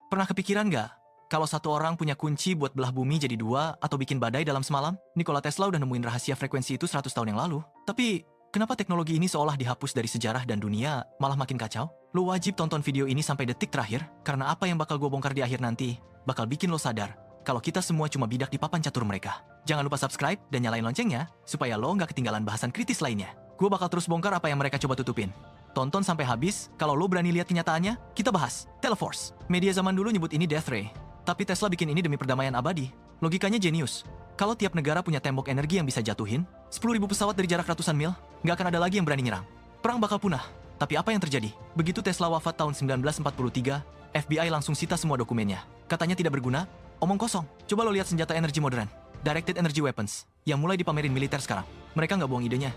Pernah kepikiran nggak? Kalau satu orang punya kunci buat belah bumi jadi dua atau bikin badai dalam semalam? Nikola Tesla udah nemuin rahasia frekuensi itu 100 tahun yang lalu. Tapi, kenapa teknologi ini seolah dihapus dari sejarah dan dunia malah makin kacau? Lo wajib tonton video ini sampai detik terakhir, karena apa yang bakal gue bongkar di akhir nanti bakal bikin lo sadar kalau kita semua cuma bidak di papan catur mereka. Jangan lupa subscribe dan nyalain loncengnya, supaya lo nggak ketinggalan bahasan kritis lainnya. Gue bakal terus bongkar apa yang mereka coba tutupin. Tonton sampai habis, kalau lo berani lihat kenyataannya, kita bahas. Teleforce. Media zaman dulu nyebut ini Death Ray. Tapi Tesla bikin ini demi perdamaian abadi. Logikanya jenius. Kalau tiap negara punya tembok energi yang bisa jatuhin, 10.000 pesawat dari jarak ratusan mil, nggak akan ada lagi yang berani nyerang. Perang bakal punah. Tapi apa yang terjadi? Begitu Tesla wafat tahun 1943, FBI langsung sita semua dokumennya. Katanya tidak berguna, omong kosong. Coba lo lihat senjata energi modern. Directed Energy Weapons, yang mulai dipamerin militer sekarang. Mereka nggak bohong idenya.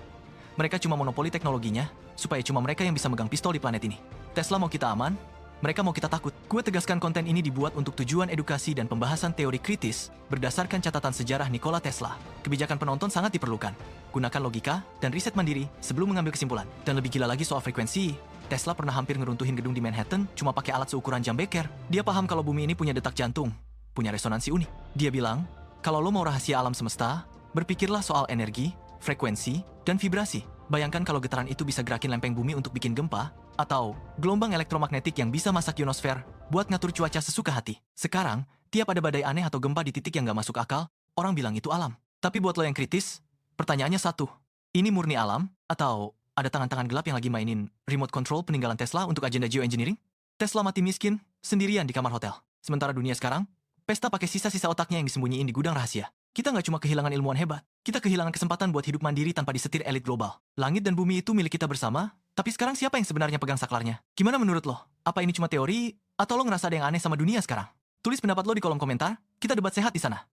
Mereka cuma monopoli teknologinya, supaya cuma mereka yang bisa megang pistol di planet ini. Tesla mau kita aman, mereka mau kita takut. Gue tegaskan konten ini dibuat untuk tujuan edukasi dan pembahasan teori kritis berdasarkan catatan sejarah Nikola Tesla. Kebijakan penonton sangat diperlukan. Gunakan logika dan riset mandiri sebelum mengambil kesimpulan. Dan lebih gila lagi soal frekuensi, Tesla pernah hampir ngeruntuhin gedung di Manhattan cuma pakai alat seukuran jam beker. Dia paham kalau bumi ini punya detak jantung, punya resonansi unik. Dia bilang, kalau lo mau rahasia alam semesta, berpikirlah soal energi, frekuensi, dan vibrasi. Bayangkan kalau getaran itu bisa gerakin lempeng bumi untuk bikin gempa, atau gelombang elektromagnetik yang bisa masak ionosfer buat ngatur cuaca sesuka hati. Sekarang, tiap ada badai aneh atau gempa di titik yang gak masuk akal, orang bilang itu alam. Tapi buat lo yang kritis, pertanyaannya satu. Ini murni alam, atau ada tangan-tangan gelap yang lagi mainin remote control peninggalan Tesla untuk agenda geoengineering? Tesla mati miskin, sendirian di kamar hotel. Sementara dunia sekarang, pesta pakai sisa-sisa otaknya yang disembunyiin di gudang rahasia. Kita nggak cuma kehilangan ilmuwan hebat, kita kehilangan kesempatan buat hidup mandiri tanpa disetir elit global. Langit dan bumi itu milik kita bersama, tapi sekarang siapa yang sebenarnya pegang saklarnya? Gimana menurut lo? Apa ini cuma teori, atau lo ngerasa ada yang aneh sama dunia sekarang? Tulis pendapat lo di kolom komentar, kita debat sehat di sana.